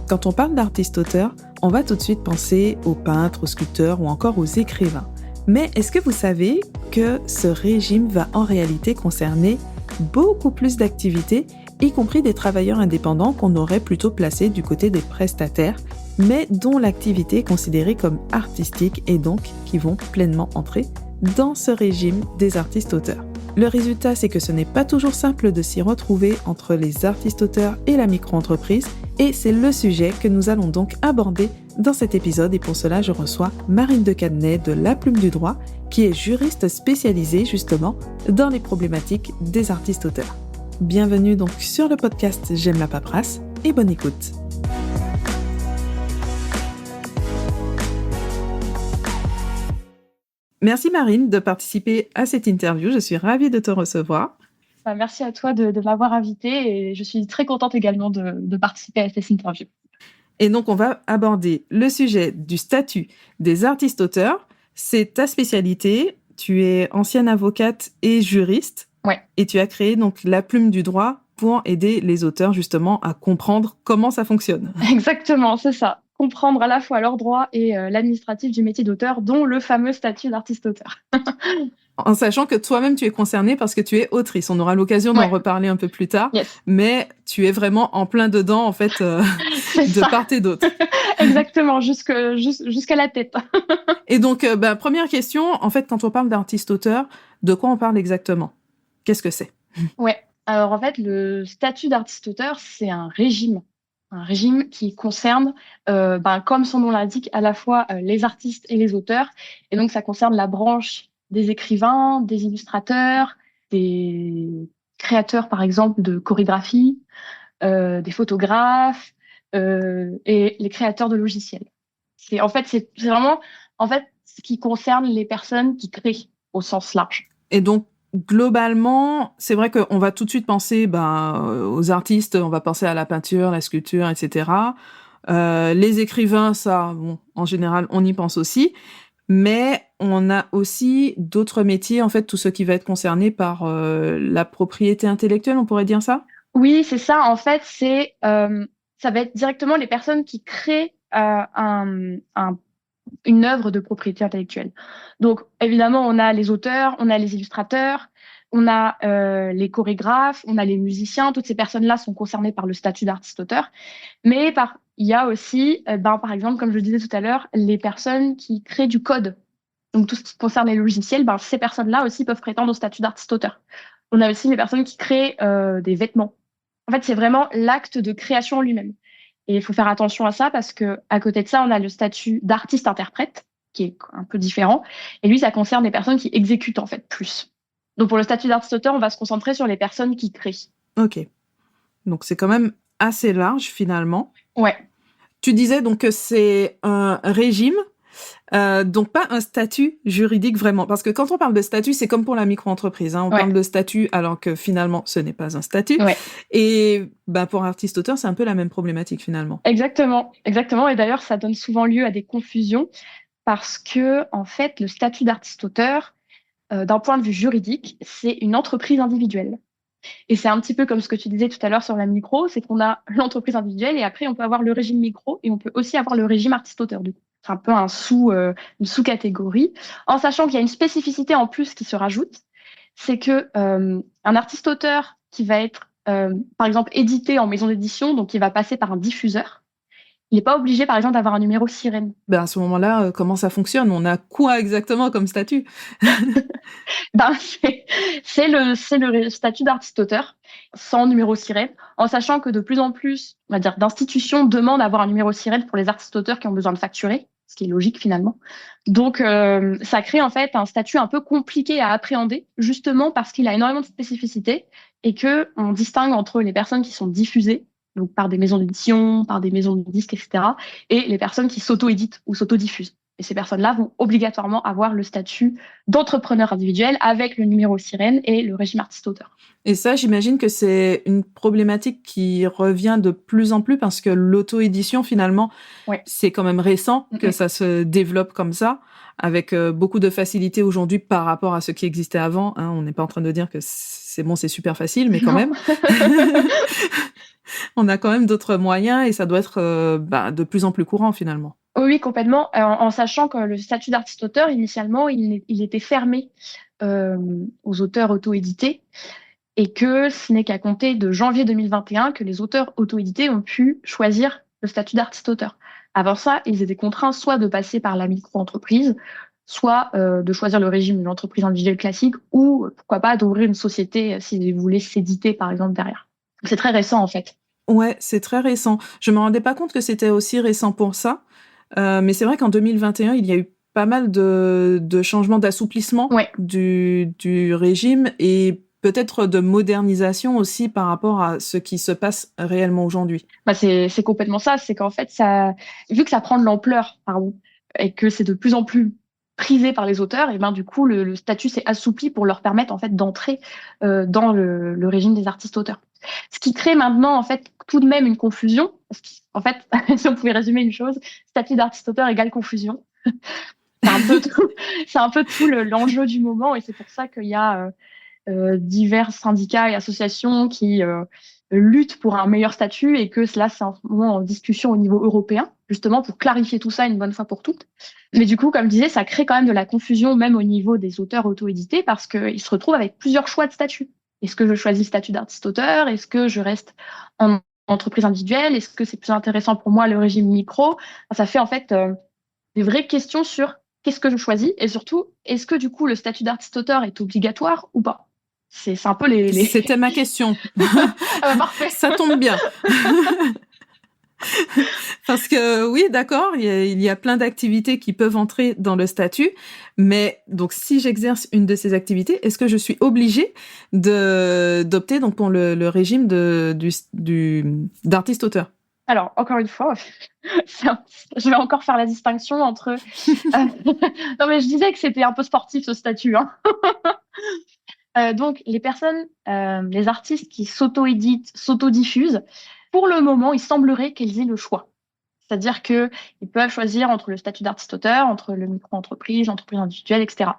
Quand on parle d'artiste-auteur, on va tout de suite penser aux peintres, aux sculpteurs ou encore aux écrivains. Mais est-ce que vous savez que ce régime va en réalité concerner beaucoup plus d'activités, y compris des travailleurs indépendants qu'on aurait plutôt placés du côté des prestataires, mais dont l'activité est considérée comme artistique et donc qui vont pleinement entrer dans ce régime des artistes-auteurs. Le résultat, c'est que ce n'est pas toujours simple de s'y retrouver entre les artistes-auteurs et la micro-entreprise, et c'est le sujet que nous allons donc aborder dans cet épisode, et pour cela, je reçois Marine de Cadenet de La Plume du Droit, qui est juriste spécialisée justement dans les problématiques des artistes-auteurs. Bienvenue donc sur le podcast J'aime la paperasse, et bonne écoute. Merci Marine de participer à cette interview, je suis ravie de te recevoir. Merci à toi de m'avoir invitée et je suis très contente également de participer à cette interview. Et donc on va aborder le sujet du statut des artistes-auteurs. C'est ta spécialité, tu es ancienne avocate et juriste. Ouais. Et tu as créé donc La Plume du Droit pour aider les auteurs justement à comprendre comment ça fonctionne. Exactement, c'est ça. Comprendre à la fois leurs droits et l'administratif du métier d'auteur, dont le fameux statut d'artiste-auteur. En sachant que toi-même, tu es concernée parce que tu es autrice. On aura l'occasion d'en reparler un peu plus tard. Yes. Mais tu es vraiment en plein dedans, en fait, de part et d'autre. Exactement, jusqu'à la tête. Et donc, première question, en fait, quand on parle d'artiste-auteur, de quoi on parle exactement ? Qu'est-ce que c'est ? Ouais. Alors, en fait, le statut d'artiste-auteur, c'est un régime qui concerne, comme son nom l'indique, à la fois les artistes et les auteurs. Et donc, ça concerne la branche des écrivains, des illustrateurs, des créateurs, par exemple, de chorégraphie, des photographes et les créateurs de logiciels. C'est vraiment ce qui concerne les personnes qui créent au sens large. Et donc, globalement, c'est vrai qu'on va tout de suite penser aux artistes, on va penser à la peinture, la sculpture, etc. Les écrivains, ça, bon, en général, on y pense aussi. Mais on a aussi d'autres métiers, en fait, tout ce qui va être concerné par la propriété intellectuelle, on pourrait dire ça ? Oui, c'est ça. En fait, ça va être directement les personnes qui créent une œuvre de propriété intellectuelle. Donc, évidemment, on a les auteurs, on a les illustrateurs, on a les chorégraphes, on a les musiciens. Toutes ces personnes-là sont concernées par le statut d'artiste-auteur. Mais il y a aussi, par exemple, comme je le disais tout à l'heure, les personnes qui créent du code. Donc, tout ce qui concerne les logiciels, ces personnes-là aussi peuvent prétendre au statut d'artiste-auteur. On a aussi les personnes qui créent des vêtements. En fait, c'est vraiment l'acte de création en lui-même. Et il faut faire attention à ça parce que à côté de ça, on a le statut d'artiste-interprète qui est un peu différent. Et lui, ça concerne les personnes qui exécutent en fait plus. Donc pour le statut d'artiste-auteur, on va se concentrer sur les personnes qui créent. Ok. Donc c'est quand même assez large finalement. Ouais. Tu disais donc que c'est un régime, donc pas un statut juridique vraiment. Parce que quand on parle de statut, c'est comme pour la micro-entreprise. On parle de statut alors que finalement, ce n'est pas un statut. Ouais. Et pour artiste-auteur, c'est un peu la même problématique finalement. Exactement. Et d'ailleurs, ça donne souvent lieu à des confusions parce que, en fait, le statut d'artiste-auteur, d'un point de vue juridique, c'est une entreprise individuelle. Et c'est un petit peu comme ce que tu disais tout à l'heure sur la micro, c'est qu'on a l'entreprise individuelle et après, on peut avoir le régime micro et on peut aussi avoir le régime artiste-auteur. Du coup, c'est un peu une sous-catégorie. En sachant qu'il y a une spécificité en plus qui se rajoute, c'est que un artiste-auteur qui va être, par exemple, édité en maison d'édition, donc qui va passer par un diffuseur, il n'est pas obligé, par exemple, d'avoir un numéro sirène. À ce moment-là, comment ça fonctionne ? On a quoi exactement comme statut ? C'est le statut d'artiste-auteur sans numéro sirène, en sachant que de plus en plus, on va dire, d'institutions demandent d'avoir un numéro sirène pour les artistes-auteurs qui ont besoin de facturer, ce qui est logique finalement. Donc, ça crée en fait un statut un peu compliqué à appréhender, justement parce qu'il a énormément de spécificités et que on distingue entre les personnes qui sont diffusées, donc par des maisons d'édition, par des maisons de disques, etc., et les personnes qui s'auto-éditent ou s'auto-diffusent. Et ces personnes-là vont obligatoirement avoir le statut d'entrepreneur individuel avec le numéro sirène et le régime artiste-auteur. Et ça, j'imagine que c'est une problématique qui revient de plus en plus parce que l'auto-édition, finalement, c'est quand même récent que ça se développe comme ça, avec beaucoup de facilité aujourd'hui par rapport à ce qui existait avant. On n'est pas en train de dire que c'est bon, c'est super facile, mais quand même. On a quand même d'autres moyens et ça doit être de plus en plus courant finalement. Oui, complètement, en sachant que le statut d'artiste-auteur, initialement, il était fermé aux auteurs auto-édités et que ce n'est qu'à compter de janvier 2021 que les auteurs auto-édités ont pu choisir le statut d'artiste-auteur. Avant ça, ils étaient contraints soit de passer par la micro-entreprise, soit de choisir le régime de l'entreprise individuelle classique ou, pourquoi pas, d'ouvrir une société s'ils voulaient s'éditer, par exemple, derrière. Donc, c'est très récent, en fait. Ouais, c'est très récent. Je me rendais pas compte que c'était aussi récent pour ça. Mais c'est vrai qu'en 2021, il y a eu pas mal de changements d'assouplissement Ouais. du régime et peut-être de modernisation aussi par rapport à ce qui se passe réellement aujourd'hui. C'est complètement ça. C'est qu'en fait, vu que ça prend de l'ampleur, pardon, et que c'est de plus en plus prisé par les auteurs, et ben du coup, le statut s'est assoupli pour leur permettre en fait d'entrer dans le régime des artistes-auteurs. Ce qui crée maintenant en fait tout de même une confusion. Parce qu'en fait, si on pouvait résumer une chose, statut d'artiste-auteur égale confusion. C'est un peu tout l'enjeu du moment, et c'est pour ça qu'il y a divers syndicats et associations qui luttent pour un meilleur statut et que cela, c'est en ce moment en discussion au niveau européen, justement pour clarifier tout ça une bonne fois pour toutes. Mais du coup, comme je disais, ça crée quand même de la confusion même au niveau des auteurs auto-édités parce qu'ils se retrouvent avec plusieurs choix de statut. Est-ce que je choisis le statut d'artiste-auteur? Est-ce que je reste en entreprise individuelle? Est-ce que c'est plus intéressant pour moi le régime micro? Ça fait en fait des vraies questions sur qu'est-ce que je choisis et surtout, est-ce que du coup le statut d'artiste-auteur est obligatoire ou pas? C'est un peu les... C'était ma question. Ah bah, parfait. Ça tombe bien. Parce que oui, d'accord, il y a plein d'activités qui peuvent entrer dans le statut, mais donc si j'exerce une de ces activités, est-ce que je suis obligée d'opter donc pour le régime d'artiste-auteur? Alors, encore une fois, je vais encore faire la distinction entre... non, mais je disais que c'était un peu sportif ce statut. Hein. Donc, les personnes, les artistes qui s'auto-éditent, s'auto-diffusent, pour le moment, il semblerait qu'elles aient le choix. C'est-à-dire qu'ils peuvent choisir entre le statut d'artiste-auteur, entre le micro-entreprise, l'entreprise individuelle, etc.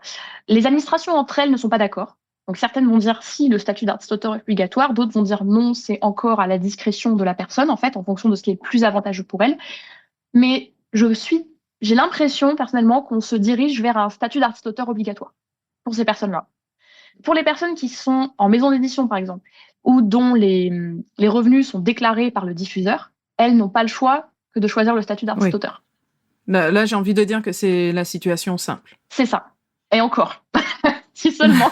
Les administrations entre elles ne sont pas d'accord. Donc certaines vont dire si le statut d'artiste-auteur est obligatoire, d'autres vont dire non, c'est encore à la discrétion de la personne, en fait, en fonction de ce qui est le plus avantageux pour elle. Mais j'ai l'impression, personnellement, qu'on se dirige vers un statut d'artiste-auteur obligatoire pour ces personnes-là. Pour les personnes qui sont en maison d'édition, par exemple, ou dont les revenus sont déclarés par le diffuseur, elles n'ont pas le choix que de choisir le statut d'artiste-auteur. Oui. Là, j'ai envie de dire que c'est la situation simple. C'est ça. Et encore. Si seulement.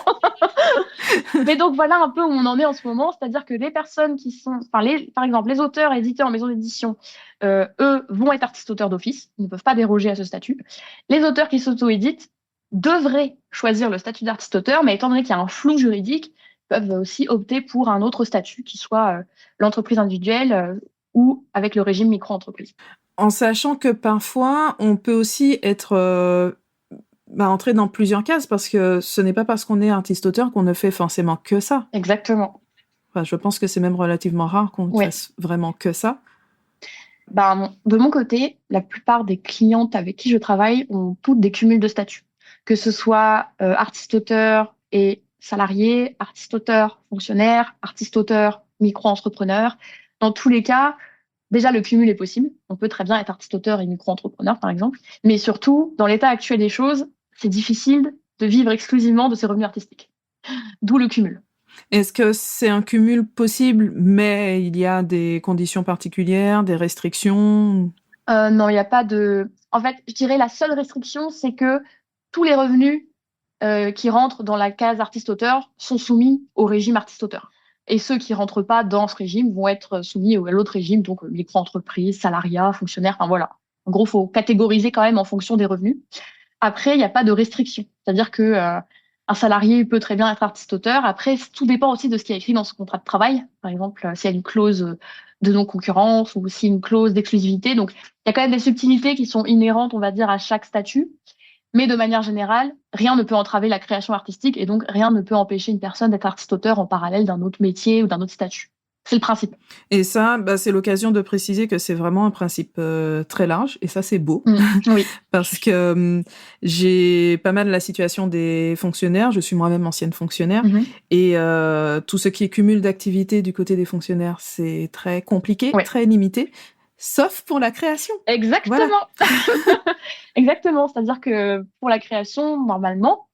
Mais donc voilà un peu où on en est en ce moment, c'est-à-dire que les personnes qui sont, par exemple, les auteurs édités en maison d'édition, eux vont être artistes-auteurs d'office, ils ne peuvent pas déroger à ce statut. Les auteurs qui s'auto-éditent devraient choisir le statut d'artiste-auteur, mais étant donné qu'il y a un flou juridique, ils peuvent aussi opter pour un autre statut qui soit l'entreprise individuelle ou avec le régime micro-entreprise. En sachant que parfois, on peut aussi être entrer dans plusieurs cases parce que ce n'est pas parce qu'on est artiste-auteur qu'on ne fait forcément que ça. Exactement. Enfin, je pense que c'est même relativement rare qu'on ne fasse vraiment que ça. De mon côté, la plupart des clientes avec qui je travaille ont toutes des cumuls de statuts. Que ce soit artiste-auteur et salarié, artiste-auteur fonctionnaire, artiste-auteur micro-entrepreneur. Dans tous les cas, déjà, le cumul est possible. On peut très bien être artiste-auteur et micro-entrepreneur, par exemple. Mais surtout, dans l'état actuel des choses, c'est difficile de vivre exclusivement de ses revenus artistiques. D'où le cumul. Est-ce que c'est un cumul possible, mais il y a des conditions particulières, des restrictions? Non, il n'y a pas de... En fait, je dirais la seule restriction, c'est que tous les revenus qui rentrent dans la case artiste-auteur sont soumis au régime artiste-auteur. Et ceux qui rentrent pas dans ce régime vont être soumis à l'autre régime, donc micro-entreprise, salariat, fonctionnaire, enfin voilà. En gros, il faut catégoriser quand même en fonction des revenus. Après, il n'y a pas de restriction. C'est-à-dire que un salarié peut très bien être artiste-auteur. Après, tout dépend aussi de ce qui est écrit dans son contrat de travail. Par exemple, s'il y a une clause de non-concurrence ou s'il y a une clause d'exclusivité. Donc, il y a quand même des subtilités qui sont inhérentes, on va dire, à chaque statut. Mais de manière générale, rien ne peut entraver la création artistique et donc rien ne peut empêcher une personne d'être artiste-auteur en parallèle d'un autre métier ou d'un autre statut. C'est le principe. Et ça, c'est l'occasion de préciser que c'est vraiment un principe très large, et ça, c'est beau. Oui. Parce que j'ai pas mal la situation des fonctionnaires, je suis moi-même ancienne fonctionnaire, et tout ce qui est cumul d'activités du côté des fonctionnaires, c'est très compliqué, très limité, sauf pour la création. Exactement. Voilà. Exactement, c'est-à-dire que pour la création, normalement,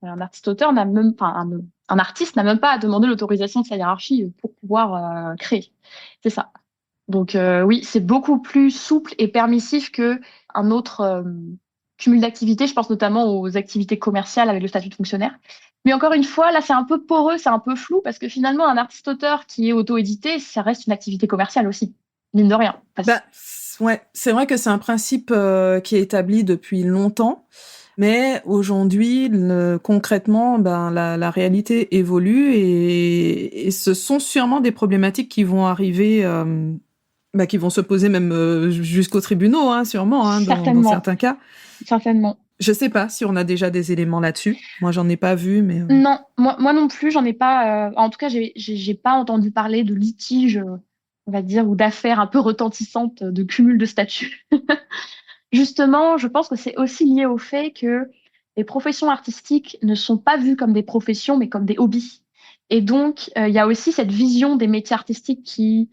un artiste-auteur n'a même, un artiste n'a même pas à demander l'autorisation de sa hiérarchie pour pouvoir créer. C'est ça. Donc oui, c'est beaucoup plus souple et permissif que un autre cumul d'activités. Je pense notamment aux activités commerciales avec le statut de fonctionnaire. Mais encore une fois, là, c'est un peu poreux, c'est un peu flou parce que finalement, un artiste-auteur qui est auto-édité, ça reste une activité commerciale aussi, mine de rien. Ouais, c'est vrai que c'est un principe qui est établi depuis longtemps. Mais aujourd'hui, concrètement, la réalité évolue et ce sont sûrement des problématiques qui vont arriver, qui vont se poser même jusqu'aux tribunaux, hein, sûrement, hein, dans certains cas. Certainement. Je sais pas si on a déjà des éléments là-dessus. Moi, j'en ai pas vu, mais non, moi non plus, j'en ai pas. En tout cas, j'ai pas entendu parler de litiges, on va dire, ou d'affaires un peu retentissantes de cumul de statuts. Justement, je pense que c'est aussi lié au fait que les professions artistiques ne sont pas vues comme des professions, mais comme des hobbies. Et donc, il y a aussi cette vision des métiers artistiques qui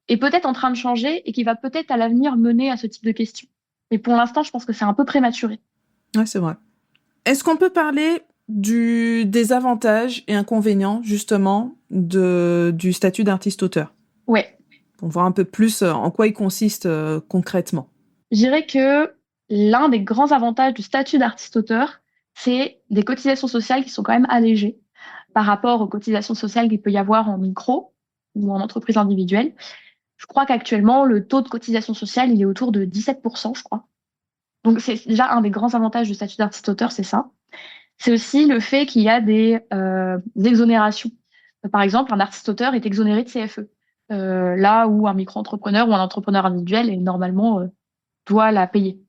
est peut-être en train de changer et qui va peut-être à l'avenir mener à ce type de questions. Mais pour l'instant, je pense que c'est un peu prématuré. Ouais, c'est vrai. Est-ce qu'on peut parler des avantages et inconvénients, justement, du statut d'artiste-auteur? Ouais. Pour voir un peu plus en quoi il consiste concrètement. Je dirais que l'un des grands avantages du statut d'artiste-auteur, c'est des cotisations sociales qui sont quand même allégées par rapport aux cotisations sociales qu'il peut y avoir en micro ou en entreprise individuelle. Je crois qu'actuellement, le taux de cotisation sociale, il est autour de 17%, je crois. Donc, c'est déjà un des grands avantages du statut d'artiste-auteur, c'est ça. C'est aussi le fait qu'il y a des exonérations. Par exemple, un artiste-auteur est exonéré de CFE. Là où un micro-entrepreneur ou un entrepreneur individuel est normalement doit la payer.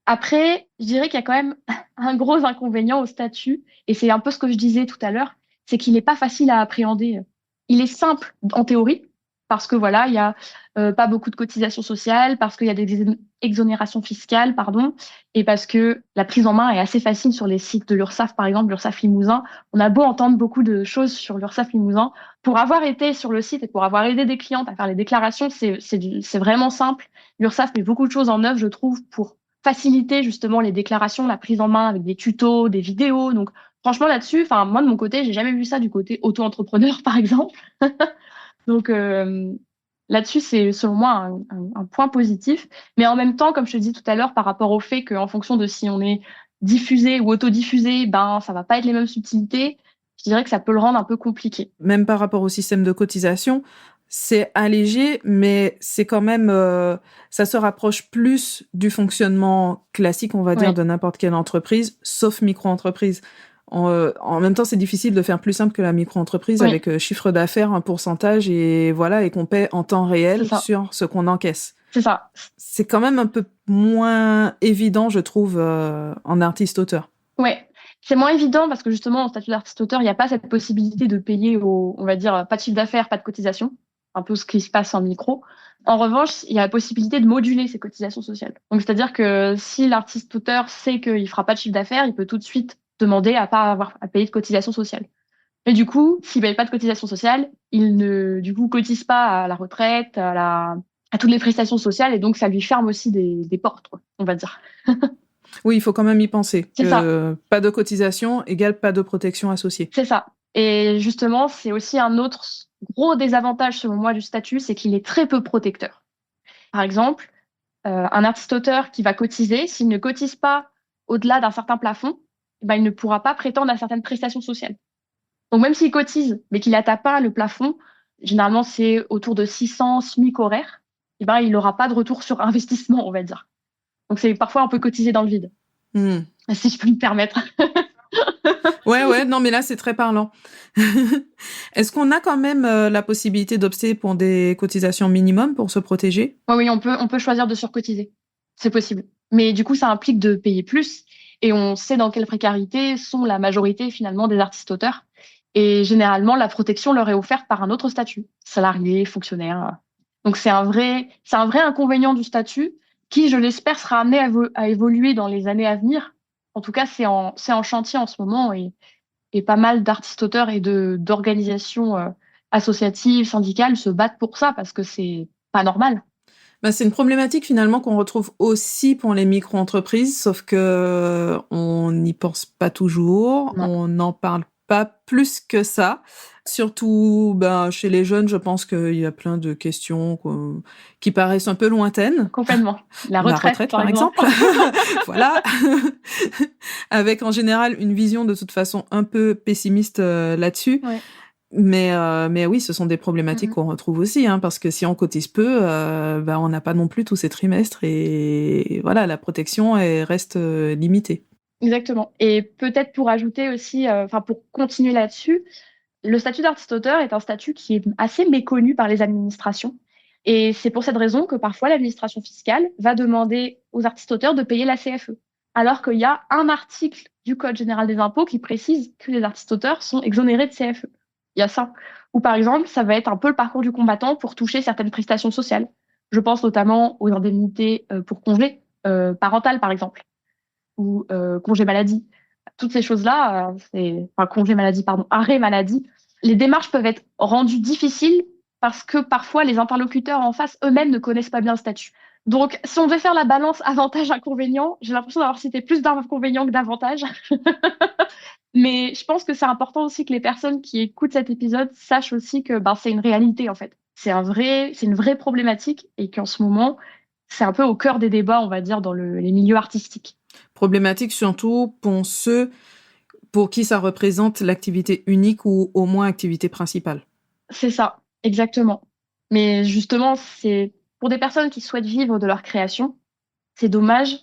Après, je dirais qu'il y a quand même un gros inconvénient au statut, et c'est un peu ce que je disais tout à l'heure, c'est qu'il n'est pas facile à appréhender. Il est simple en théorie, parce que voilà, il y a pas beaucoup de cotisations sociales, parce qu'il y a des exonérations fiscales, pardon, et parce que la prise en main est assez facile sur les sites de l'URSSAF, par exemple, l'URSSAF Limousin. On a beau entendre beaucoup de choses sur l'URSSAF Limousin, pour avoir été sur le site et pour avoir aidé des clientes à faire les déclarations, c'est vraiment simple. L'URSSAF met beaucoup de choses en œuvre, je trouve, pour faciliter justement les déclarations, la prise en main avec des tutos, des vidéos. Donc, franchement, là-dessus, moi, de mon côté, j'ai jamais vu ça du côté auto-entrepreneur, par exemple. Donc, là-dessus, c'est selon moi un point positif. Mais en même temps, comme je te dis tout à l'heure, par rapport au fait qu'en fonction de si on est diffusé ou autodiffusé, ça va pas être les mêmes subtilités. Je dirais que ça peut le rendre un peu compliqué. Même par rapport au système de cotisation, c'est allégé, mais c'est quand même, ça se rapproche plus du fonctionnement classique, on va dire, de n'importe quelle entreprise, sauf micro-entreprise. En même temps, c'est difficile de faire plus simple que la micro-entreprise avec chiffre d'affaires, un pourcentage et voilà, et qu'on paie en temps réel sur ce qu'on encaisse. C'est ça. C'est quand même un peu moins évident, je trouve, en artiste-auteur. Ouais. C'est moins évident parce que justement, en statut d'artiste-auteur, il n'y a pas cette possibilité de payer on va dire, pas de chiffre d'affaires, pas de cotisation. Un peu ce qui se passe en micro. En revanche, il y a la possibilité de moduler ces cotisations sociales. Donc, c'est-à-dire que si l'artiste-auteur sait qu'il fera pas de chiffre d'affaires, il peut tout de suite demander à pas avoir à payer de cotisation sociale. Et du coup, s'il paye pas de cotisation sociale, il ne, du coup, cotise pas à la retraite, à toutes les prestations sociales, et donc ça lui ferme aussi des portes, quoi, on va dire. Oui, il faut quand même y penser. C'est ça. Pas de cotisation égale pas de protection associée. C'est ça. Et justement, c'est aussi un autre gros désavantage, selon moi, du statut, c'est qu'il est très peu protecteur. Par exemple, un artiste-auteur qui va cotiser, s'il ne cotise pas au-delà d'un certain plafond, il ne pourra pas prétendre à certaines prestations sociales. Donc, même s'il cotise, mais qu'il n'atteint pas le plafond, généralement, c'est autour de 600 SMIC horaires, il n'aura pas de retour sur investissement, on va dire. Donc, parfois, on peut cotiser dans le vide. Si je peux me permettre. Ouais, non, mais là, c'est très parlant. Est-ce qu'on a quand même la possibilité d'opter pour des cotisations minimum pour se protéger? Oui, on peut choisir de surcotiser. C'est possible. Mais du coup, ça implique de payer plus. Et on sait dans quelle précarité sont la majorité, finalement, des artistes-auteurs. Et généralement, la protection leur est offerte par un autre statut, salarié, fonctionnaire. Donc c'est un vrai inconvénient du statut qui, je l'espère, sera amené à évoluer dans les années à venir. En tout cas, c'est en chantier en ce moment et pas mal d'artistes-auteurs et d'organisations associatives, syndicales se battent pour ça parce que c'est pas normal. Bah, c'est une problématique finalement qu'on retrouve aussi pour les micro-entreprises, sauf que on n'y pense pas toujours, Non, on n'en parle pas plus que ça. Surtout, ben, chez les jeunes, je pense qu'il y a plein de questions qui paraissent un peu lointaines. complètement. La La retraite, retraite, par par exemple. exemple. Voilà. Avec en général une vision de toute façon un peu pessimiste là-dessus. Ouais. Mais oui, ce sont des problématiques qu'on retrouve aussi, hein, parce que si on cotise peu, ben, on n'a pas non plus tous ces trimestres et voilà, la protection reste limitée. Exactement. Et peut-être pour ajouter aussi, enfin pour continuer là-dessus, le statut d'artiste-auteur est un statut qui est assez méconnu par les administrations. Et c'est pour cette raison que parfois l'administration fiscale va demander aux artistes-auteurs de payer la CFE. Alors qu'il y a un article du Code général des impôts qui précise que les artistes-auteurs sont exonérés de CFE. Il y a ça. Ou par exemple, ça va être un peu le parcours du combattant pour toucher certaines prestations sociales. Je pense notamment aux indemnités pour congé parental, par exemple, ou congé maladie. Toutes ces choses-là, enfin congé maladie, pardon, arrêt maladie. Les démarches peuvent être rendues difficiles parce que parfois les interlocuteurs en face eux-mêmes ne connaissent pas bien le statut. Donc, si on devait faire la balance avantage-inconvénient, j'ai l'impression d'avoir cité plus d'inconvénients que d'avantages. Mais je pense que c'est important aussi que les personnes qui écoutent cet épisode sachent aussi que ben, c'est une réalité en fait. C'est une vraie problématique et qu'en ce moment, c'est un peu au cœur des débats, on va dire, dans les milieux artistiques. Problématique surtout pour ceux pour qui ça représente l'activité unique ou au moins activité principale. C'est ça, exactement. Mais justement, c'est pour des personnes qui souhaitent vivre de leur création, c'est dommage,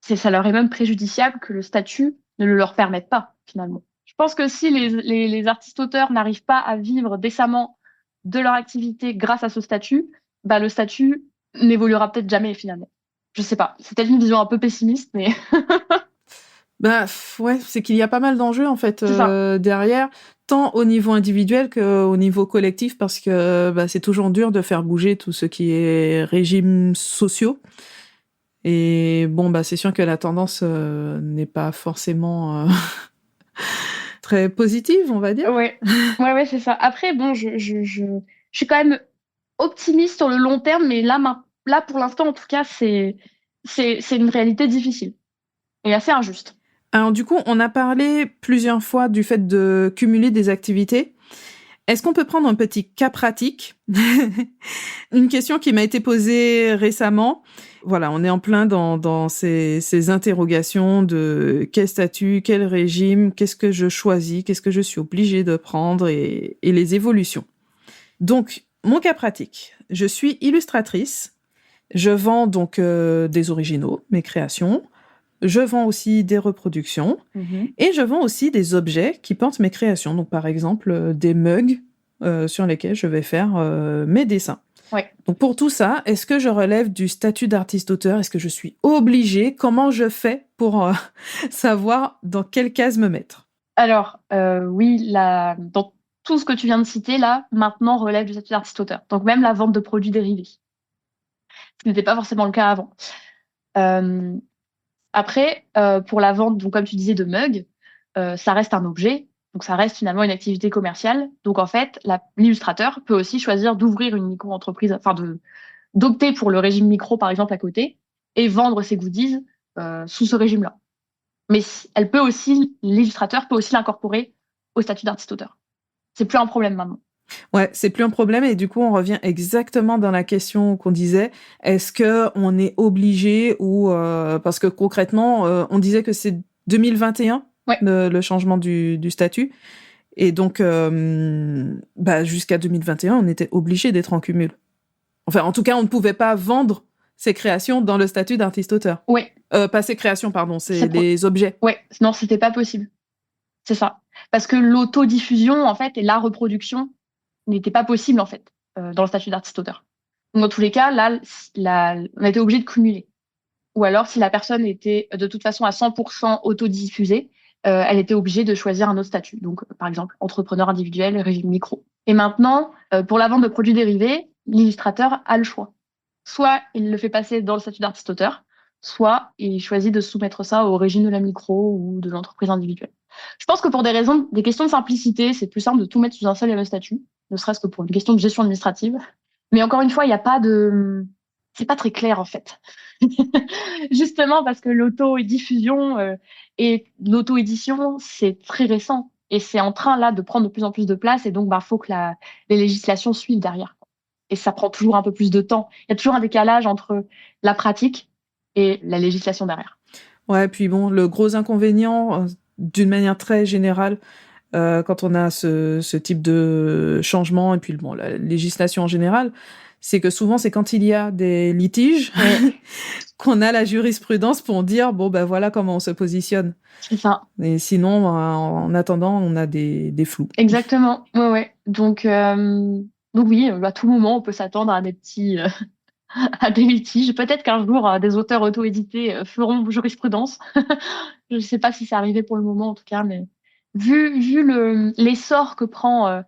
ça leur est même préjudiciable que le statut ne le leur permette pas, finalement. Je pense que si les artistes-auteurs n'arrivent pas à vivre décemment de leur activité grâce à ce statut, bah, le statut n'évoluera peut-être jamais, finalement. Je sais pas. C'est peut-être une vision un peu pessimiste, mais Bah ouais, c'est qu'il y a pas mal d'enjeux en fait c'est ça. derrière, tant au niveau individuel qu'au niveau collectif, parce que bah, c'est toujours dur de faire bouger tout ce qui est régimes sociaux. Et bon, bah c'est sûr que la tendance n'est pas forcément très positive, on va dire. Ouais, ouais, c'est ça. Après, bon, je suis quand même optimiste sur le long terme, mais là pour l'instant, en tout cas, c'est une réalité difficile et assez injuste. Alors du coup, on a parlé plusieurs fois du fait de cumuler des activités. Est-ce qu'on peut prendre un petit cas pratique? Une question qui m'a été posée récemment. Voilà, on est en plein dans ces interrogations de quel statut, quel régime, qu'est-ce que je choisis, qu'est-ce que je suis obligée de prendre et les évolutions. Donc, mon cas pratique. Je suis illustratrice. Je vends donc des originaux, mes créations. Je vends aussi des reproductions et je vends aussi des objets qui portent mes créations. Donc, par exemple, des mugs sur lesquels je vais faire mes dessins. Ouais. Donc, pour tout ça, est-ce que je relève du statut d'artiste-auteur? Est-ce que je suis obligée? Comment je fais pour savoir dans quelle case me mettre? Alors, oui, dans tout ce que tu viens de citer, là, maintenant relève du statut d'artiste-auteur. Donc, même la vente de produits dérivés. Ce n'était pas forcément le cas avant. Euh, Après, pour la vente, donc, comme tu disais, de mugs, ça reste un objet. Donc, ça reste finalement une activité commerciale. Donc, en fait, l'illustrateur peut aussi choisir d'ouvrir une micro-entreprise, enfin, d'opter pour le régime micro, par exemple, à côté, et vendre ses goodies sous ce régime-là. Mais l'illustrateur peut aussi l'incorporer au statut d'artiste-auteur. C'est plus un problème maintenant. Ouais, c'est plus un problème et du coup on revient exactement dans la question qu'on disait. Est-ce que on est obligé ou parce que concrètement on disait que c'est 2021 Ouais, le changement du statut et donc bah, jusqu'à 2021 on était obligé d'être en cumul. Enfin en tout cas on ne pouvait pas vendre ses créations dans le statut d'artiste-auteur. ouais, Pas ses créations pardon, c'est les objets. ouais. Non, c'était pas possible. C'est ça. Parce que l'autodiffusion, en fait, et la reproduction n'était pas possible, en fait, dans le statut d'artiste-auteur. Donc, dans tous les cas, là, on a été obligé de cumuler. Ou alors, si la personne était de toute façon à 100% autodiffusée, elle était obligée de choisir un autre statut. Donc, par exemple, entrepreneur individuel, régime micro. Et maintenant, pour la vente de produits dérivés, l'illustrateur a le choix. Soit il le fait passer dans le statut d'artiste-auteur, soit il choisit de soumettre ça au régime de la micro ou de l'entreprise individuelle. Je pense que pour des questions de simplicité, c'est plus simple de tout mettre sous un seul et même statut, ne serait-ce que pour une question de gestion administrative. Mais encore une fois, il n'y a pas de, c'est pas très clair en fait. Justement parce que l'auto-diffusion et l'auto-édition, c'est très récent et c'est en train là de prendre de plus en plus de place et donc faut que les législations suivent derrière. Et ça prend toujours un peu plus de temps. Il y a toujours un décalage entre la pratique et la législation derrière. Ouais, puis bon, le gros inconvénient, d'une manière très générale, quand on a ce type de changement, et puis bon, la législation en général, c'est que souvent, c'est quand il y a des litiges qu'on a la jurisprudence pour dire, bon, ben voilà comment on se positionne. C'est ça. Et sinon, en attendant, on a des flous. Exactement. Ouais. Donc oui, à tout moment, on peut s'attendre à des petits, à des litiges. Peut-être qu'un jour, des auteurs auto-édités feront jurisprudence. Je ne sais pas si c'est arrivé pour le moment, en tout cas, mais vu l'essor que prend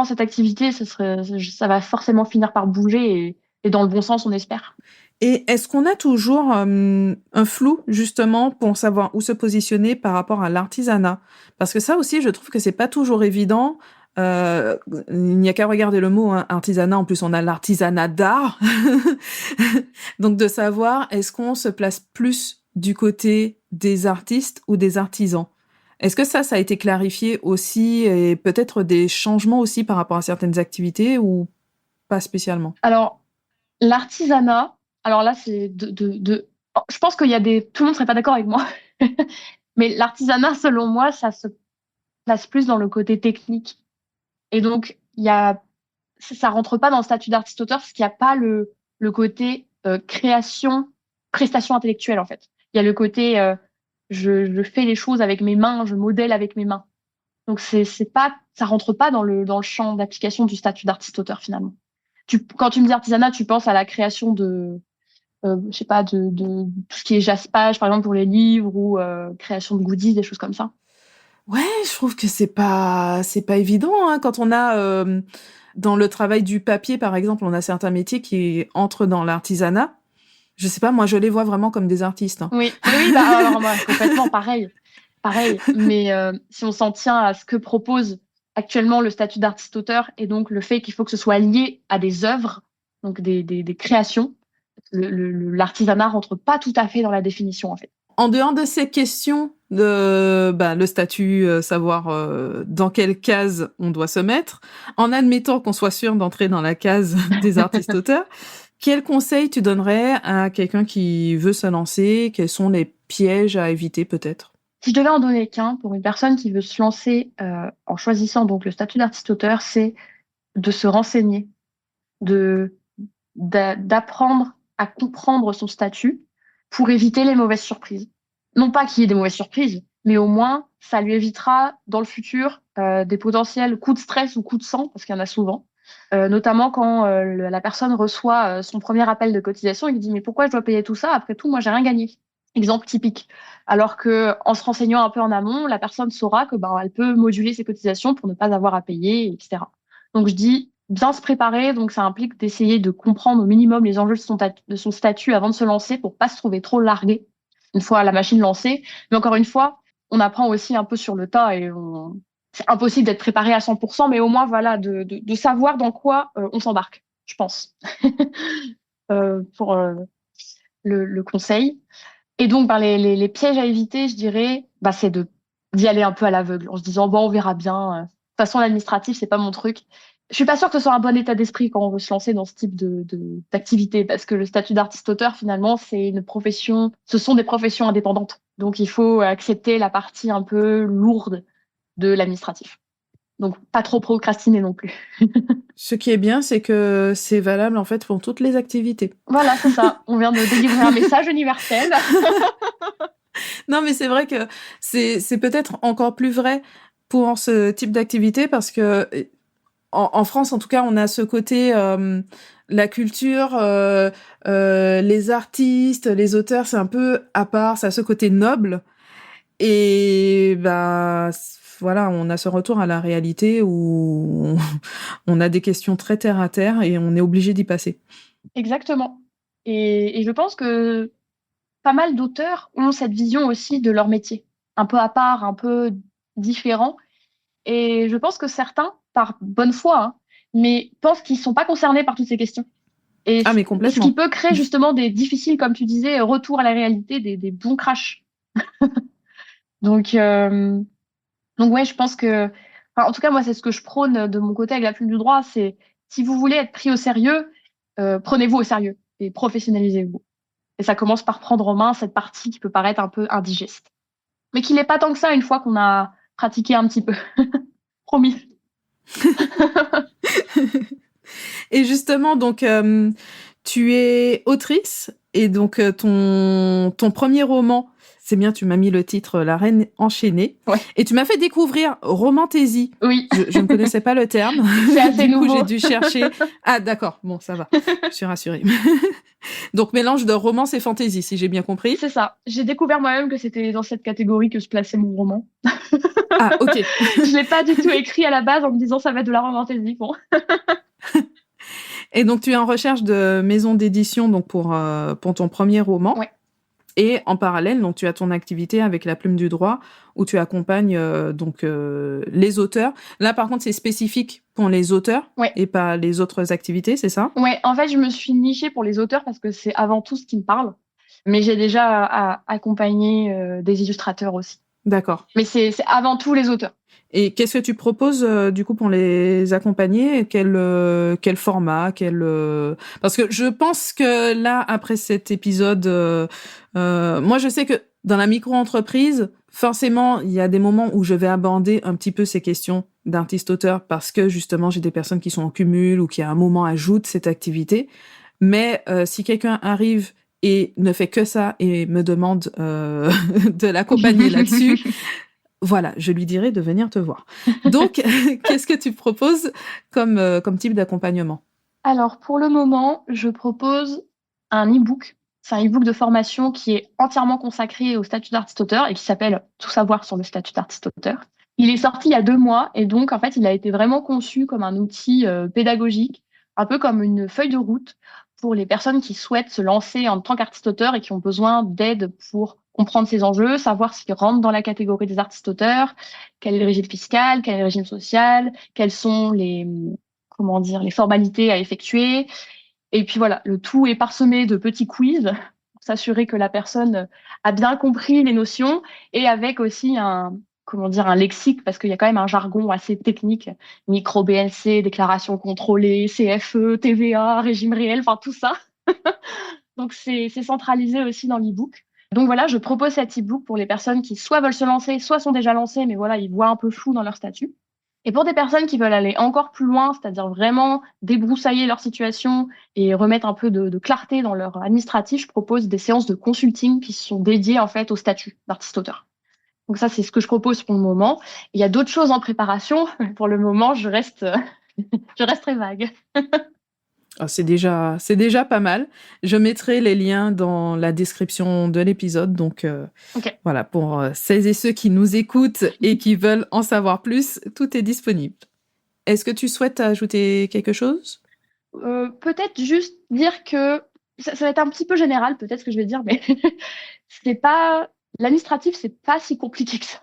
cette activité, ça va forcément finir par bouger et dans le bon sens, on espère. Et est-ce qu'on a toujours un flou, justement, pour savoir où se positionner par rapport à l'artisanat? Parce que ça aussi, je trouve que c'est pas toujours évident. Il n'y a qu'à regarder le mot, hein, artisanat. En plus, on a l'artisanat d'art. Donc, de savoir, est-ce qu'on se place plus du côté des artistes ou des artisans? Est-ce que ça a été clarifié aussi et peut-être des changements aussi par rapport à certaines activités ou pas spécialement? Alors, l'artisanat, alors là, c'est oh, je pense qu'il y a tout le monde serait pas d'accord avec moi. Mais l'artisanat, selon moi, ça se place plus dans le côté technique. Et donc, ça rentre pas dans le statut d'artiste-auteur parce qu'il n'y a pas le côté création, prestation intellectuelle, en fait. Il y a le côté je fais les choses avec mes mains, je modèle avec mes mains. Donc, ça rentre pas dans le champ d'application du statut d'artiste-auteur, finalement. Quand tu me dis artisanat, tu penses à la création je sais pas, de tout ce qui est jaspage, par exemple, pour les livres ou création de goodies, des choses comme ça. Ouais, je trouve que c'est pas évident, hein, quand on a dans le travail du papier, par exemple, on a certains métiers qui entrent dans l'artisanat. Je sais pas, moi, je les vois vraiment comme des artistes, hein. Oui, alors moi, complètement pareil. Mais si on s'en tient à ce que propose actuellement le statut d'artiste-auteur et donc le fait qu'il faut que ce soit lié à des œuvres, donc des créations, l'artisanat rentre pas tout à fait dans la définition, en fait. En dehors de ces questions de le statut, savoir dans quelle case on doit se mettre, en admettant qu'on soit sûr d'entrer dans la case des artistes-auteurs, quel conseil tu donnerais à quelqu'un qui veut se lancer? Quels sont les pièges à éviter peut-être? Si je devais en donner qu'un pour une personne qui veut se lancer en choisissant donc le statut d'artiste-auteur, c'est de se renseigner, d'apprendre à comprendre son statut pour éviter les mauvaises surprises. Non pas qu'il y ait des mauvaises surprises, mais au moins, ça lui évitera dans le futur des potentiels coups de stress ou coups de sang, parce qu'il y en a souvent, notamment quand la personne reçoit son premier appel de cotisation et lui dit mais pourquoi je dois payer tout ça? Après tout, moi, j'ai rien gagné. Exemple typique. Alors que en se renseignant un peu en amont, la personne saura que elle peut moduler ses cotisations pour ne pas avoir à payer, etc. Donc je dis bien se préparer, donc ça implique d'essayer de comprendre au minimum les enjeux de son statut avant de se lancer pour pas se trouver trop largué une fois la machine lancée. Mais encore une fois, on apprend aussi un peu sur le tas et c'est impossible d'être préparé à 100%, mais au moins voilà de savoir dans quoi on s'embarque, je pense, pour le conseil. Et donc, les pièges à éviter, je dirais, c'est d'y aller un peu à l'aveugle, en se disant, bon, on verra bien. De toute façon, l'administratif, c'est pas mon truc. Je suis pas sûre que ce soit un bon état d'esprit quand on veut se lancer dans ce type d'activité, parce que le statut d'artiste-auteur, finalement, c'est une profession, ce sont des professions indépendantes. Donc, il faut accepter la partie un peu lourde de l'administratif. Donc, pas trop procrastiner non plus. Ce qui est bien, c'est que c'est valable en fait pour toutes les activités. Voilà, c'est ça. On vient de délivrer un message universel. Non, mais c'est vrai que c'est peut-être encore plus vrai pour ce type d'activité parce que en France, en tout cas, on a ce côté la culture, les artistes, les auteurs, c'est un peu à part, ça a ce côté noble. Et bah voilà, on a ce retour à la réalité où on a des questions très terre à terre et on est obligé d'y passer. Exactement. Et je pense que pas mal d'auteurs ont cette vision aussi de leur métier, un peu à part, un peu différent. Et je pense que certains, par bonne foi, hein, mais pensent qu'ils sont pas concernés par toutes ces questions. Et Ah mais ce qui complètement. peut créer justement des difficiles, comme tu disais, retours à la réalité, des bons crashs. Donc, euh, donc ouais, je pense que, enfin, en tout cas, moi, c'est ce que je prône de mon côté avec la plume du droit, c'est si vous voulez être pris au sérieux, prenez-vous au sérieux et professionnalisez-vous. Et ça commence par prendre en main cette partie qui peut paraître un peu indigeste. Mais qui n'est pas tant que ça une fois qu'on a pratiqué un petit peu. Promis. Et justement, donc, tu es autrice et donc ton premier roman, c'est bien, tu m'as mis le titre La Reine enchaînée. Ouais. Et tu m'as fait découvrir Romantaisie. Oui. Je ne connaissais pas le terme. C'est assez Du coup, nouveau. j'ai dû chercher. Ah, d'accord. Bon, ça va. Je suis rassurée. Donc, mélange de romance et fantaisie, si j'ai bien compris. C'est ça. J'ai découvert moi-même que c'était dans cette catégorie que se plaçait mon roman. Ah, ok. Je l'ai pas du tout écrit à la base en me disant ça va être de la romantaisie. Bon. Et donc, tu es en recherche de maison d'édition donc pour ton premier roman. Ouais. Et en parallèle, donc tu as ton activité avec la plume du droit où tu accompagnes les auteurs. Là, par contre, c'est spécifique pour les auteurs Ouais. et pas les autres activités, c'est ça? Ouais. En fait, je me suis nichée pour les auteurs parce que c'est avant tout ce qui me parle. Mais j'ai déjà accompagné des illustrateurs aussi. D'accord. Mais c'est avant tout les auteurs. Et qu'est-ce que tu proposes du coup pour les accompagner? Quel format? Parce que je pense que là, après cet épisode, moi je sais que dans la micro-entreprise, forcément, il y a des moments où je vais aborder un petit peu ces questions d'artiste-auteur parce que justement, j'ai des personnes qui sont en cumul ou qui à un moment ajoutent cette activité. Mais si quelqu'un arrive et ne fait que ça et me demande de l'accompagner là-dessus, voilà, je lui dirai de venir te voir. Donc, qu'est-ce que tu proposes comme type d'accompagnement? Alors, pour le moment, je propose un e-book. C'est un e-book de formation qui est entièrement consacré au statut d'artiste-auteur et qui s'appelle Tout savoir sur le statut d'artiste-auteur. Il est sorti il y a 2 mois et donc, en fait, il a été vraiment conçu comme un outil pédagogique, un peu comme une feuille de route pour les personnes qui souhaitent se lancer en tant qu'artiste-auteur et qui ont besoin d'aide pour comprendre ces enjeux, savoir s'ils rentrent dans la catégorie des artistes-auteurs, quel est le régime fiscal, quel est le régime social, quels sont comment dire, les formalités à effectuer. Et puis voilà, le tout est parsemé de petits quiz pour s'assurer que la personne a bien compris les notions et avec aussi comment dire, un lexique parce qu'il y a quand même un jargon assez technique, micro BNC, déclaration contrôlée, CFE, TVA, régime réel, enfin tout ça. Donc c'est centralisé aussi dans l'e-book. Donc voilà, je propose cet e-book pour les personnes qui soit veulent se lancer, soit sont déjà lancées, mais voilà, ils voient un peu flou dans leur statut. Et pour des personnes qui veulent aller encore plus loin, c'est-à-dire vraiment débroussailler leur situation et remettre un peu de clarté dans leur administratif, je propose des séances de consulting qui sont dédiées en fait au statut d'artiste-auteur. Donc ça, c'est ce que je propose pour le moment. Il y a d'autres choses en préparation. Pour le moment, je reste très vague. Ah, c'est déjà pas mal. Je mettrai les liens dans la description de l'épisode. Donc, Ok. voilà, pour celles et ceux qui nous écoutent et qui veulent en savoir plus, tout est disponible. Est-ce que tu souhaites ajouter quelque chose? Peut-être juste dire que ça va être un petit peu général, peut-être ce que je vais dire, mais c'est pas l'administratif, c'est pas si compliqué que ça.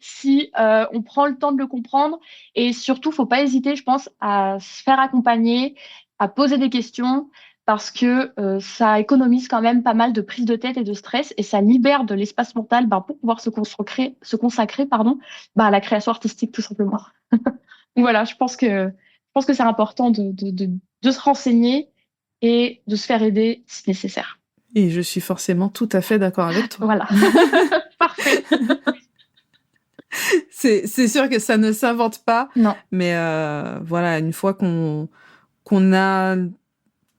Si on prend le temps de le comprendre et surtout, faut pas hésiter, je pense, à se faire accompagner, à poser des questions parce que ça économise quand même pas mal de prise de tête et de stress et ça libère de l'espace mental pour pouvoir se consacrer à la création artistique tout simplement. Donc voilà, je pense que c'est important de se renseigner et de se faire aider si nécessaire. Et je suis forcément tout à fait d'accord avec toi. Voilà. Parfait. C'est sûr que ça ne s'invente pas, Non. mais voilà, une fois qu'on a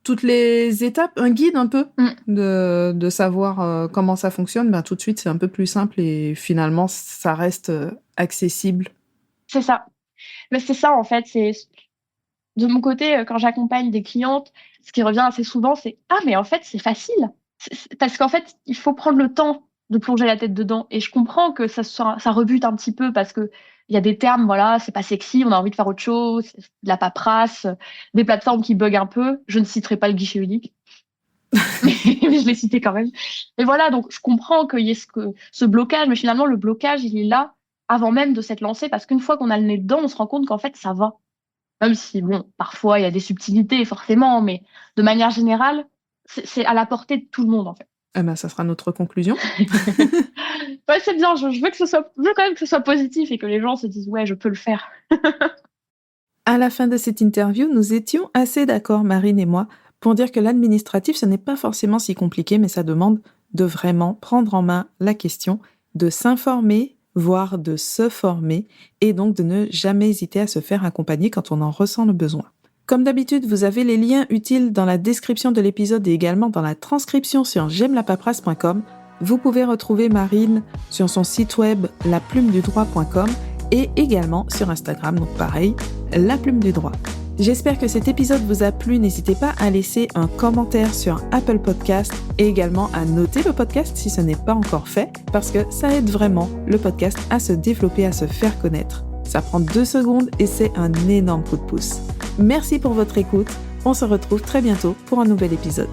toutes les étapes, un guide un peu de savoir comment ça fonctionne, ben tout de suite c'est un peu plus simple et finalement ça reste accessible. C'est ça. Mais c'est ça, en fait. C'est de mon côté, quand j'accompagne des clientes, ce qui revient assez souvent, c'est ah, mais en fait, c'est facile. Parce qu'en fait, il faut prendre le temps de plonger la tête dedans. Et je comprends que ça rebute un petit peu parce que il y a des termes, voilà, c'est pas sexy, on a envie de faire autre chose, de la paperasse, des plateformes qui bug un peu. Je ne citerai pas le guichet unique, mais je l'ai cité quand même. Et voilà, donc je comprends qu'il y ait ce blocage, mais finalement, le blocage, il est là avant même de s'être lancé parce qu'une fois qu'on a le nez dedans, on se rend compte qu'en fait, ça va. Même si, bon, parfois, il y a des subtilités, forcément, mais de manière générale, c'est à la portée de tout le monde, en fait. Eh ben, ça sera notre conclusion. Ouais, c'est bien, je veux quand même que ce soit positif et que les gens se disent, ouais, je peux le faire. À la fin de cette interview, nous étions assez d'accord, Marine et moi, pour dire que l'administratif, ce n'est pas forcément si compliqué, mais ça demande de vraiment prendre en main la question, de s'informer, voire de se former, et donc de ne jamais hésiter à se faire accompagner quand on en ressent le besoin. Comme d'habitude, vous avez les liens utiles dans la description de l'épisode et également dans la transcription sur j'aimelapaperasse.com. Vous pouvez retrouver Marine sur son site web laplumedudroit.com et également sur Instagram, donc pareil, La Plume du Droit. J'espère que cet épisode vous a plu. N'hésitez pas à laisser un commentaire sur Apple Podcast et également à noter le podcast si ce n'est pas encore fait, parce que ça aide vraiment le podcast à se développer, à se faire connaître. Ça prend 2 secondes et c'est un énorme coup de pouce. Merci pour votre écoute. On se retrouve très bientôt pour un nouvel épisode.